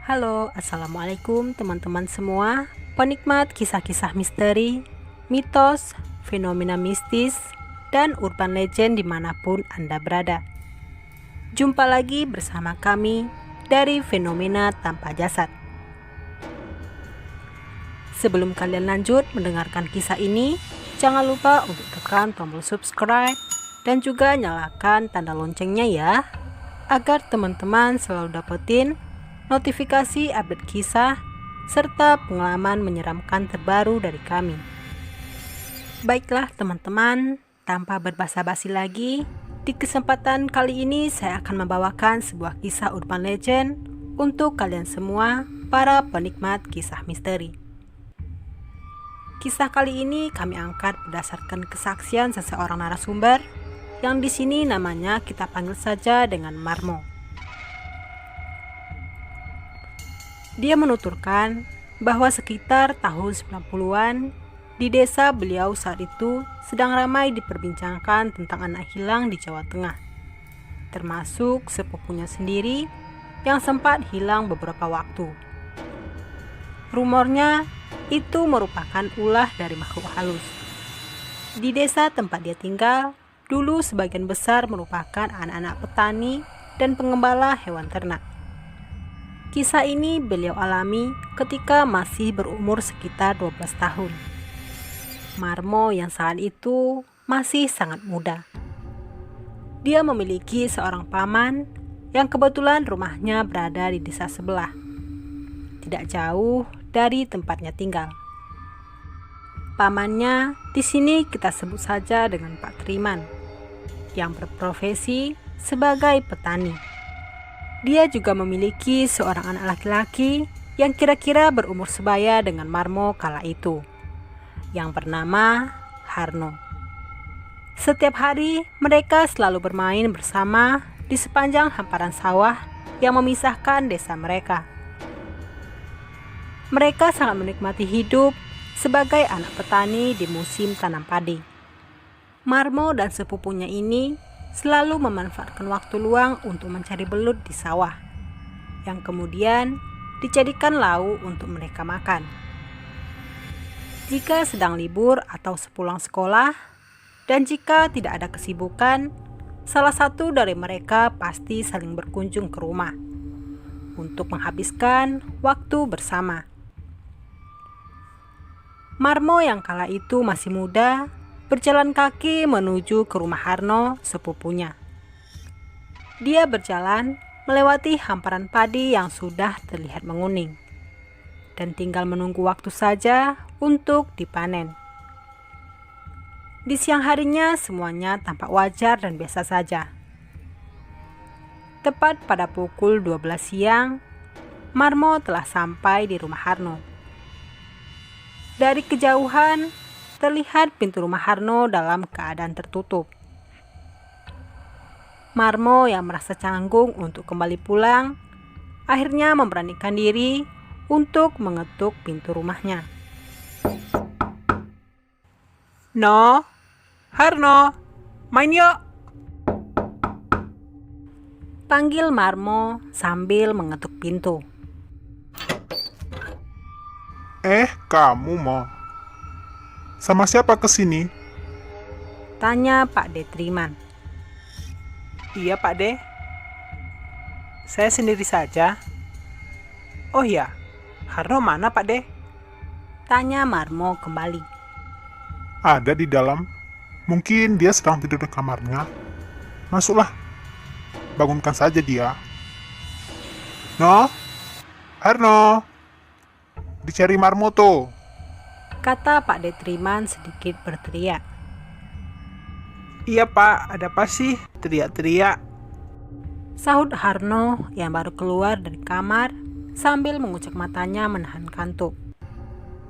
Halo, Assalamualaikum teman-teman semua, penikmat kisah-kisah misteri, mitos, fenomena mistis, dan urban legend dimanapun Anda berada. Jumpa lagi bersama kami dari Fenomena Tanpa Jasad. Sebelum kalian lanjut mendengarkan kisah ini, jangan lupa untuk tekan tombol subscribe dan juga nyalakan tanda loncengnya ya, agar teman-teman selalu dapetin notifikasi update kisah serta pengalaman menyeramkan terbaru dari kami. Baiklah teman-teman, tanpa berbasa-basi lagi, di kesempatan kali ini saya akan membawakan sebuah kisah urban legend untuk kalian semua para penikmat kisah misteri. Kisah kali ini kami angkat berdasarkan kesaksian seseorang narasumber yang di sini namanya kita panggil saja dengan Marmo. Dia menuturkan bahwa sekitar tahun 90-an di desa beliau saat itu sedang ramai diperbincangkan tentang anak hilang di Jawa Tengah, termasuk sepupunya sendiri yang sempat hilang beberapa waktu. Rumornya itu merupakan ulah dari makhluk halus. Di desa tempat dia tinggal, dulu sebagian besar merupakan anak-anak petani dan pengembala hewan ternak. Kisah ini beliau alami ketika masih berumur sekitar 12 tahun. Marmo yang saat itu masih sangat muda. Dia memiliki seorang paman yang kebetulan rumahnya berada di desa sebelah, tidak jauh dari tempatnya tinggal. Pamannya di sini kita sebut saja dengan Pak Triman, yang berprofesi sebagai petani. Dia juga memiliki seorang anak laki-laki yang kira-kira berumur sebaya dengan Marmo kala itu, yang bernama Harno. Setiap hari mereka selalu bermain bersama di sepanjang hamparan sawah yang memisahkan desa mereka. Mereka sangat menikmati hidup sebagai anak petani di musim tanam padi. Marmo dan sepupunya ini selalu memanfaatkan waktu luang untuk mencari belut di sawah, yang kemudian dijadikan lauk untuk mereka makan. Jika sedang libur atau sepulang sekolah, dan jika tidak ada kesibukan, salah satu dari mereka pasti saling berkunjung ke rumah untuk menghabiskan waktu bersama. Marmo yang kala itu masih muda berjalan kaki menuju ke rumah Harno, sepupunya. Dia berjalan melewati hamparan padi yang sudah terlihat menguning, dan tinggal menunggu waktu saja untuk dipanen. Di siang harinya semuanya tampak wajar dan biasa saja. Tepat pada pukul 12 siang, Marmo telah sampai di rumah Harno. Dari kejauhan, terlihat pintu rumah Harno dalam keadaan tertutup. Marmo yang merasa canggung untuk kembali pulang, akhirnya memberanikan diri untuk mengetuk pintu rumahnya. "No, Harno, main yuk!" panggil Marmo sambil mengetuk pintu. Kamu mau? Sama siapa kesini? Tanya Pak De Triman. Iya Pak De, saya sendiri saja. Oh iya, Harno mana Pak De? Tanya Marmo kembali. Ada di dalam. Mungkin dia sedang tidur di kamarnya. Masuklah. Bangunkan saja dia. No? Harno? Dicari Marmo tuh. Kata Pak De Triman sedikit berteriak. Iya Pak, ada apa sih? Teriak-teriak. Sahut Harno yang baru keluar dari kamar sambil mengucek matanya menahan kantuk.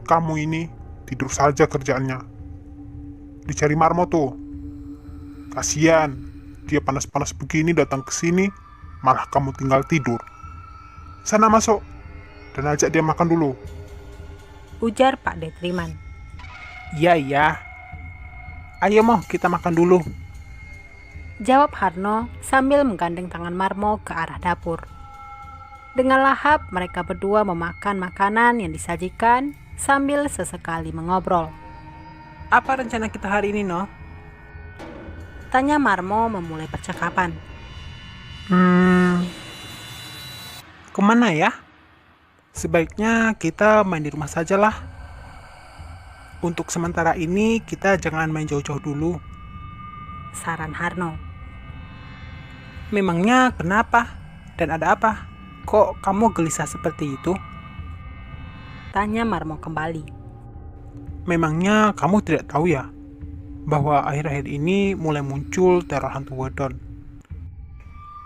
Kamu ini tidur saja kerjaannya. Dicari Marmo tuh. Kasian, dia panas-panas begini datang ke sini, malah kamu tinggal tidur. Sana masuk dan ajak dia makan dulu. Ujar Pak De Triman. Iya. Ayo mau kita makan dulu. Jawab Harno sambil menggandeng tangan Marmo ke arah dapur. Dengan lahap, mereka berdua memakan makanan yang disajikan sambil sesekali mengobrol. Apa rencana kita hari ini, No? Tanya Marmo memulai percakapan. Kemana ya? Sebaiknya kita main di rumah saja lah. Untuk sementara ini, kita jangan main jauh-jauh dulu. Saran Harno. Memangnya kenapa? Dan ada apa? Kok kamu gelisah seperti itu? Tanya Marmo kembali. Memangnya kamu tidak tahu ya, bahwa akhir-akhir ini mulai muncul teror hantu Wedon.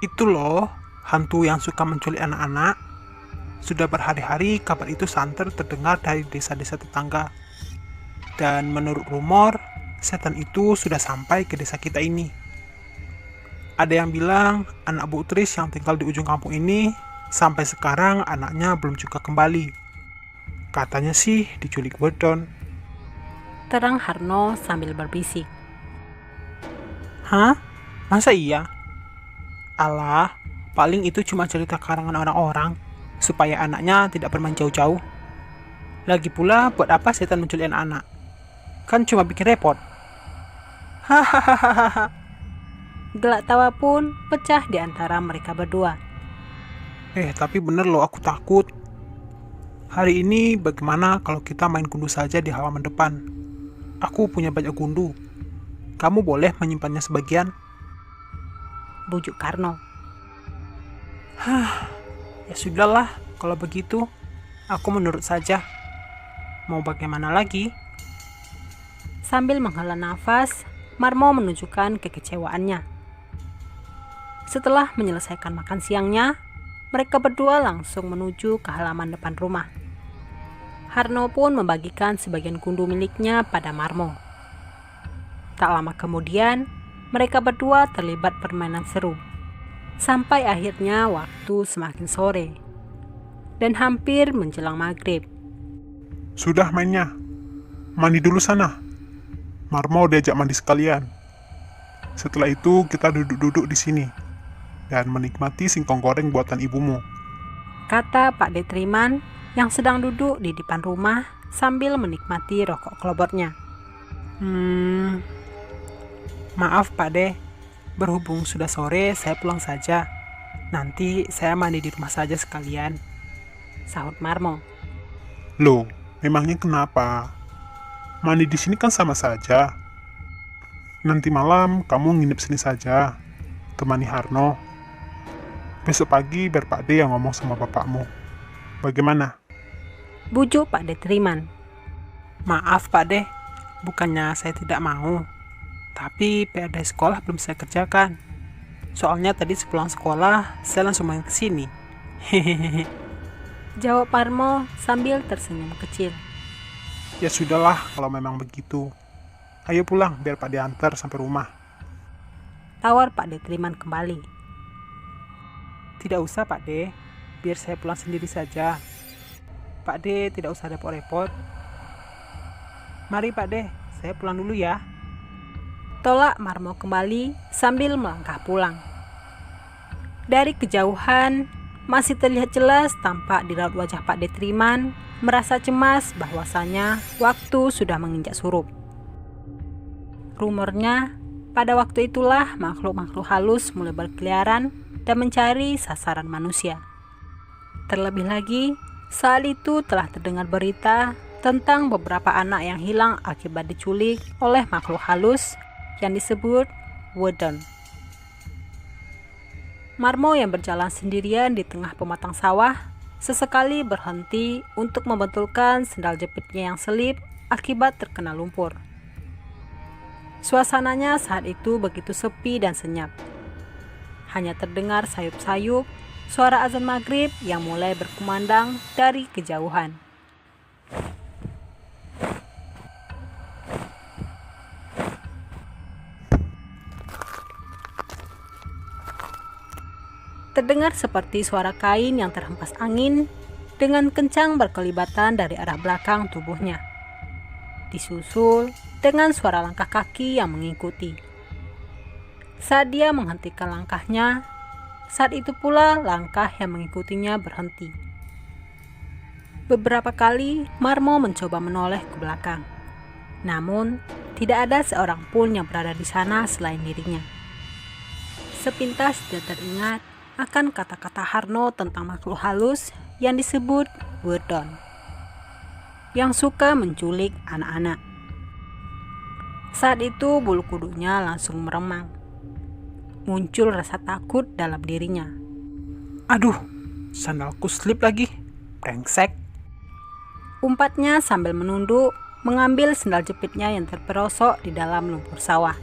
Itu loh, hantu yang suka menculik anak-anak. Sudah berhari-hari kabar itu santer terdengar dari desa-desa tetangga. Dan menurut rumor, setan itu sudah sampai ke desa kita ini. Ada yang bilang anak Bu Tris yang tinggal di ujung kampung ini sampai sekarang anaknya belum juga kembali. Katanya sih diculik Wedon. Terang Harno sambil berbisik. Hah? Masa iya? Alah, paling itu cuma cerita karangan orang-orang supaya anaknya tidak bermain jauh-jauh. Lagi pula, buat apa setan menculik anak-anak? Kan cuma bikin repot. Hahaha. Gelak tawa pun pecah di antara mereka berdua. Tapi bener loh, aku takut. Hari ini bagaimana kalau kita main gundu saja di halaman depan? Aku punya banyak gundu. Kamu boleh menyimpannya sebagian? Bujuk Karno. Ya sudahlah, kalau begitu. Aku menurut saja. Mau bagaimana lagi? Sambil menghela nafas, Marmo menunjukkan kekecewaannya. Setelah menyelesaikan makan siangnya, mereka berdua langsung menuju ke halaman depan rumah. Harno pun membagikan sebagian gundu miliknya pada Marmo. Tak lama kemudian, mereka berdua terlibat permainan seru. Sampai akhirnya waktu semakin sore dan hampir menjelang maghrib. Sudah mainnya. Mandi dulu sana. Marmo diajak mandi sekalian. Setelah itu kita duduk-duduk di sini dan menikmati singkong goreng buatan ibumu. Kata Pak Detriman yang sedang duduk di depan rumah sambil menikmati rokok klobornya. Maaf Pak De, berhubung sudah sore saya pulang saja. Nanti saya mandi di rumah saja sekalian, Sahut Marmo. Loh, memangnya kenapa? Mandi di sini kan sama saja. Nanti malam kamu nginep sini saja, temani Harno. Besok pagi biar Pak D yang ngomong sama bapakmu. Bagaimana? Bujuk Pak Detriman. Maaf Pak De, bukannya saya tidak mau, tapi PR dari sekolah belum saya kerjakan. Soalnya tadi sepulang sekolah, saya langsung main ke sini. Hehehe. Jawab Marmo sambil tersenyum kecil. Ya sudahlah kalau memang begitu. Ayo pulang biar Pak D antar sampai rumah. Tawar Pak Detriman kembali. Tidak usah Pak De, biar saya pulang sendiri saja. Pak De tidak usah repot-repot. Mari Pak De, saya pulang dulu ya. Tolak Marmo kembali sambil melangkah pulang. Dari kejauhan, masih terlihat jelas tampak di raut wajah Pak Detriman merasa cemas bahwasanya waktu sudah menginjak surup. Rumornya, pada waktu itulah makhluk-makhluk halus mulai berkeliaran dan mencari sasaran manusia. Terlebih lagi, saat itu telah terdengar berita tentang beberapa anak yang hilang akibat diculik oleh makhluk halus yang disebut Wedon. Marmo yang berjalan sendirian di tengah pematang sawah sesekali berhenti untuk membetulkan sendal jepitnya yang selip akibat terkena lumpur. Suasananya saat itu begitu sepi dan senyap. Hanya terdengar sayup-sayup suara azan maghrib yang mulai berkumandang dari kejauhan. Terdengar seperti suara kain yang terhempas angin dengan kencang berkelibatan dari arah belakang tubuhnya. Disusul dengan suara langkah kaki yang mengikuti. Saat dia menghentikan langkahnya, Saat itu pula langkah yang mengikutinya berhenti. Beberapa kali Marmo mencoba menoleh ke belakang. Namun, tidak ada seorang pun yang berada di sana selain dirinya. Sepintas dia teringat akan kata-kata Harno tentang makhluk halus yang disebut Wedon, yang suka menculik anak-anak. Saat itu bulu kudunya langsung meremang. Muncul rasa takut dalam dirinya. Aduh, sandalku slip lagi. Brengsek. Umpatnya sambil menunduk, mengambil sendal jepitnya yang terperosok di dalam lumpur sawah.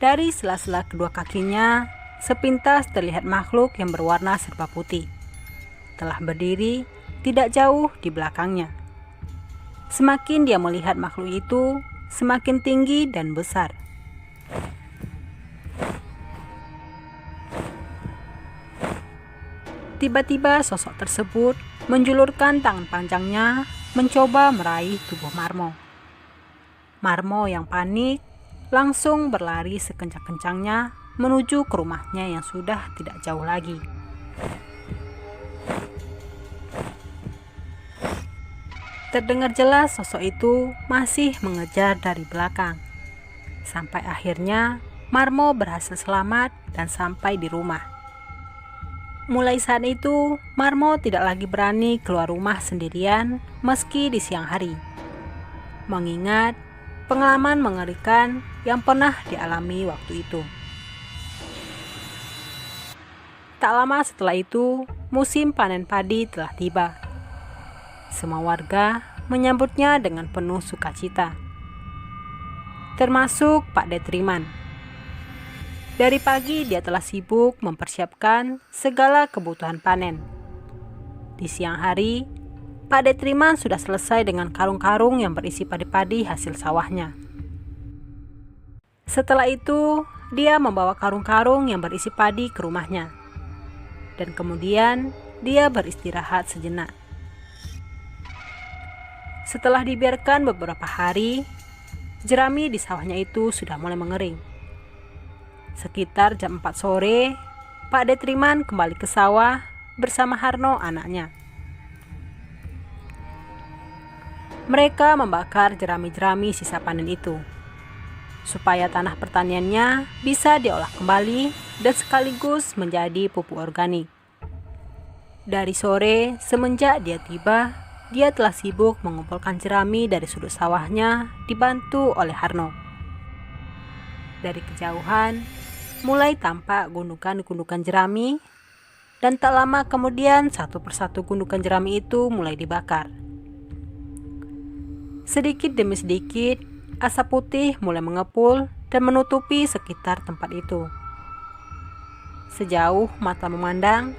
Dari sela-sela kedua kakinya, sepintas terlihat makhluk yang berwarna serba putih. Telah berdiri tidak jauh di belakangnya. Semakin dia melihat makhluk itu, semakin tinggi dan besar. Tiba-tiba sosok tersebut menjulurkan tangan panjangnya mencoba meraih tubuh Marmo. Marmo yang panik langsung berlari sekencang-kencangnya menuju ke rumahnya yang sudah tidak jauh lagi. Terdengar jelas sosok itu masih mengejar dari belakang. Sampai akhirnya Marmo berhasil selamat dan sampai di rumah. Mulai saat itu, Marmo tidak lagi berani keluar rumah sendirian meski di siang hari. Mengingat pengalaman mengerikan yang pernah dialami waktu itu. Tak lama setelah itu, musim panen padi telah tiba. Semua warga menyambutnya dengan penuh sukacita. Termasuk Pak Detriman. Dari pagi dia telah sibuk mempersiapkan segala kebutuhan panen. Di siang hari, Pak Detriman sudah selesai dengan karung-karung yang berisi padi-padi hasil sawahnya. Setelah itu, dia membawa karung-karung yang berisi padi ke rumahnya. Dan kemudian, dia beristirahat sejenak. Setelah dibiarkan beberapa hari, jerami di sawahnya itu sudah mulai mengering. Sekitar jam 4 sore, Pak Detriman kembali ke sawah bersama Harno anaknya. Mereka membakar jerami-jerami sisa panen itu, supaya tanah pertaniannya bisa diolah kembali dan sekaligus menjadi pupuk organik. Dari sore, semenjak dia tiba, dia telah sibuk mengumpulkan jerami dari sudut sawahnya dibantu oleh Harno. Dari kejauhan, mulai tampak gundukan-gundukan jerami, dan tak lama kemudian satu persatu gundukan jerami itu mulai dibakar. Sedikit demi sedikit, asap putih mulai mengepul dan menutupi sekitar tempat itu. Sejauh mata memandang,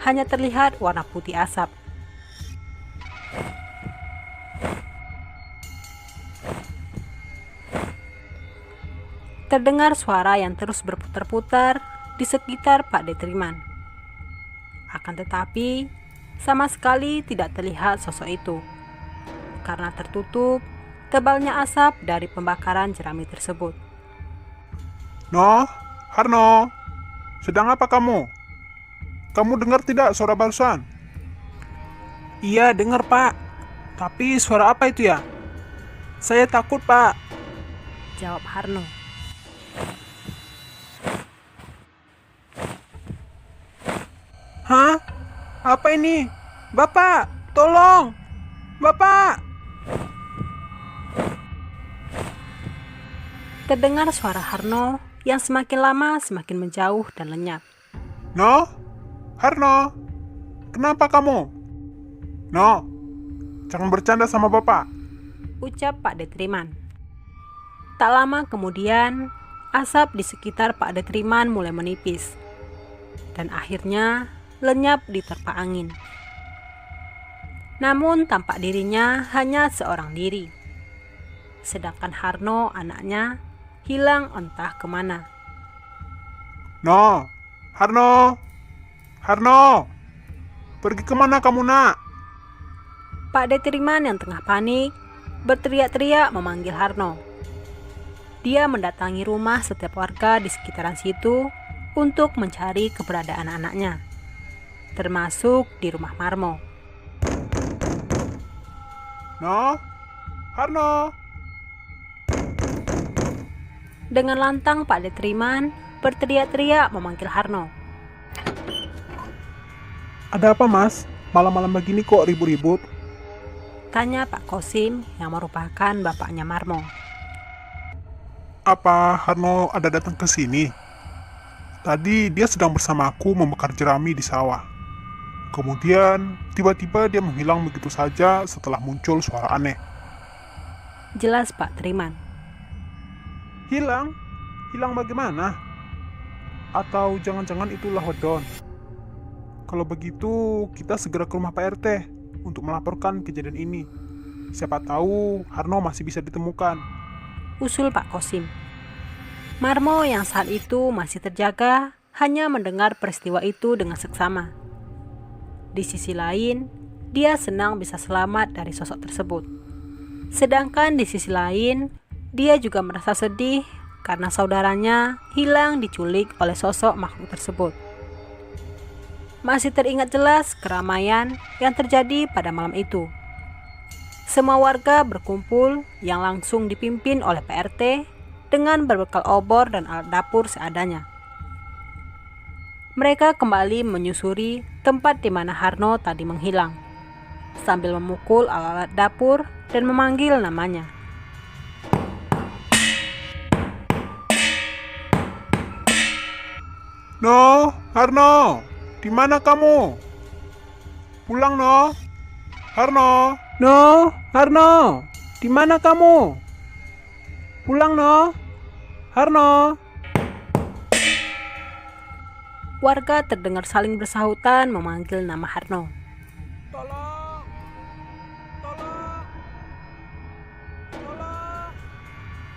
hanya terlihat warna putih asap. Terdengar suara yang terus berputar-putar di sekitar Pak Detriman. Akan tetapi, sama sekali tidak terlihat sosok itu, karena tertutup tebalnya asap dari pembakaran jerami tersebut. No, Harno, sedang apa kamu? Kamu dengar tidak suara barusan? Iya, dengar Pak. Tapi suara apa itu ya? Saya takut Pak. Jawab Harno. Hah? Apa ini? Bapak, tolong! Bapak! Terdengar suara Harno yang semakin lama semakin menjauh dan lenyap. No, Harno, kenapa kamu? No, jangan bercanda sama bapak. Ucap Pak Detriman. Tak lama kemudian, asap di sekitar Pak Detriman mulai menipis. Dan akhirnya lenyap diterpa angin. Namun tampak dirinya hanya seorang diri. Sedangkan Harno anaknya hilang entah kemana. No, Harno, Harno, pergi kemana kamu nak? Pak Detriman yang tengah panik berteriak-teriak memanggil Harno. Dia mendatangi rumah setiap warga di sekitaran situ untuk mencari keberadaan anaknya, termasuk di rumah Marmo. No, Harno. Dengan lantang Pak Detriman berteriak-teriak memanggil Harno. Ada apa, Mas? Malam-malam begini kok ribut-ribut? Tanya Pak Kosim yang merupakan bapaknya Marmo. Apa Harno ada datang ke sini? Tadi dia sedang bersama aku membakar jerami di sawah. Kemudian, tiba-tiba dia menghilang begitu saja setelah muncul suara aneh. Jelas Pak Triman. Hilang? Hilang bagaimana? Atau jangan-jangan itulah Wedon? Kalau begitu, kita segera ke rumah Pak RT untuk melaporkan kejadian ini. Siapa tahu Harno masih bisa ditemukan. Usul Pak Kosim. Marmo yang saat itu masih terjaga hanya mendengar peristiwa itu dengan seksama. Di sisi lain, dia senang bisa selamat dari sosok tersebut. Sedangkan di sisi lain, dia juga merasa sedih karena saudaranya hilang diculik oleh sosok makhluk tersebut. Masih teringat jelas keramaian yang terjadi pada malam itu. Semua warga berkumpul yang langsung dipimpin oleh PRT dengan berbekal obor dan alat dapur seadanya. Mereka kembali menyusuri tempat di mana Harno tadi menghilang, sambil memukul alat-alat dapur dan memanggil namanya. No, Harno, di mana kamu? Pulang, no, Harno. No, Harno, di mana kamu? Pulang, no, Harno. Warga terdengar saling bersahutan memanggil nama Harno. Tolong, tolong, tolong.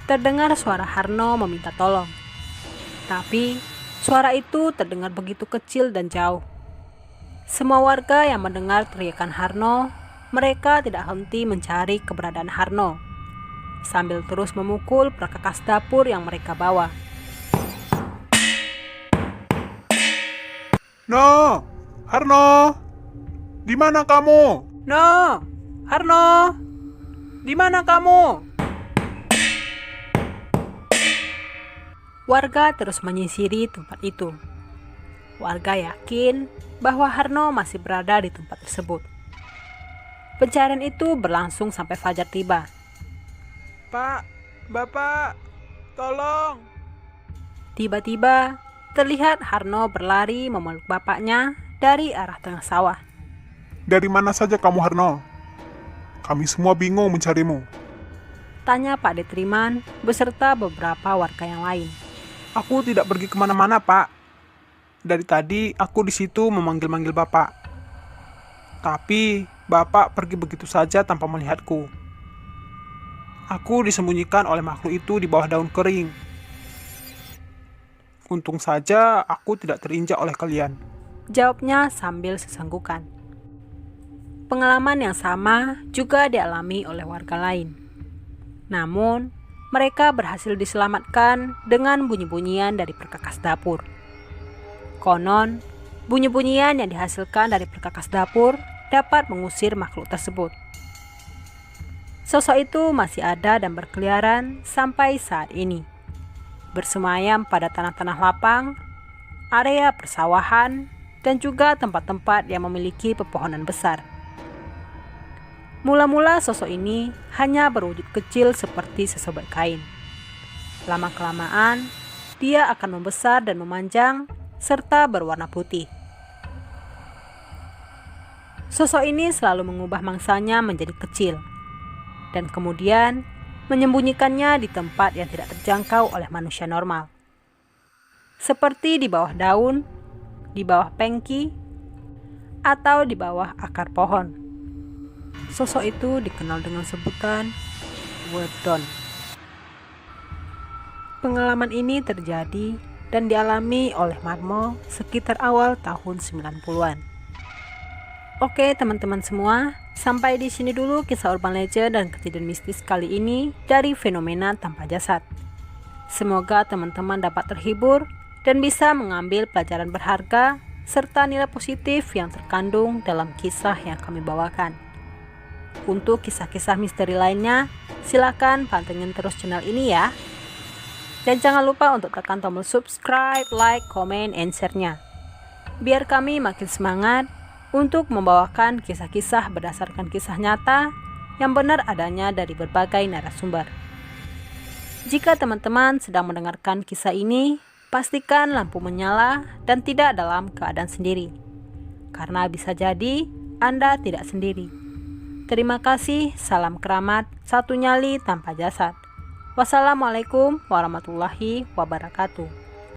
Terdengar suara Harno meminta tolong. Tapi suara itu terdengar begitu kecil dan jauh. Semua warga yang mendengar teriakan Harno, mereka tidak henti mencari keberadaan Harno, sambil terus memukul perkakas dapur yang mereka bawa. No, Harno, di mana kamu? No, Harno, di mana kamu? Warga terus menyisiri tempat itu. Warga yakin bahwa Harno masih berada di tempat tersebut. Pencarian itu berlangsung sampai fajar tiba. Pak, Bapak, tolong. Tiba-tiba terlihat Harno berlari memeluk bapaknya dari arah tengah sawah. Dari mana saja kamu, Harno? Kami semua bingung mencarimu. Tanya Pak Detriman beserta beberapa warga yang lain. Aku tidak pergi kemana-mana, Pak. Dari tadi aku di situ memanggil-manggil Bapak. Tapi Bapak pergi begitu saja tanpa melihatku. Aku disembunyikan oleh makhluk itu di bawah daun kering. Untung saja aku tidak terinjak oleh kalian. Jawabnya sambil sesenggukan. Pengalaman yang sama juga dialami oleh warga lain. Namun, mereka berhasil diselamatkan dengan bunyi-bunyian dari perkakas dapur. Konon, bunyi-bunyian yang dihasilkan dari perkakas dapur dapat mengusir makhluk tersebut. Sosok itu masih ada dan berkeliaran sampai saat ini. Bersemayam pada tanah-tanah lapang, area persawahan, dan juga tempat-tempat yang memiliki pepohonan besar. Mula-mula sosok ini hanya berwujud kecil seperti sesobek kain. Lama-kelamaan, dia akan membesar dan memanjang, serta berwarna putih. Sosok ini selalu mengubah mangsanya menjadi kecil, dan kemudian menyembunyikannya di tempat yang tidak terjangkau oleh manusia normal. Seperti di bawah daun, di bawah pengki, atau di bawah akar pohon. Sosok itu dikenal dengan sebutan Wedon. Pengalaman ini terjadi dan dialami oleh Marmo sekitar awal tahun 90-an. Oke teman-teman semua, sampai di sini dulu kisah urban legend dan kejadian mistis kali ini dari fenomena tanpa jasad. Semoga teman-teman dapat terhibur dan bisa mengambil pelajaran berharga serta nilai positif yang terkandung dalam kisah yang kami bawakan. Untuk kisah-kisah misteri lainnya, silakan pantengin terus channel ini ya. Dan jangan lupa untuk tekan tombol subscribe, like, comment, and share-nya. Biar kami makin semangat untuk membawakan kisah-kisah berdasarkan kisah nyata yang benar adanya dari berbagai narasumber. Jika teman-teman sedang mendengarkan kisah ini, pastikan lampu menyala dan tidak dalam keadaan sendiri. Karena bisa jadi Anda tidak sendiri. Terima kasih, salam keramat, satu nyali tanpa jasad. Wassalamualaikum warahmatullahi wabarakatuh.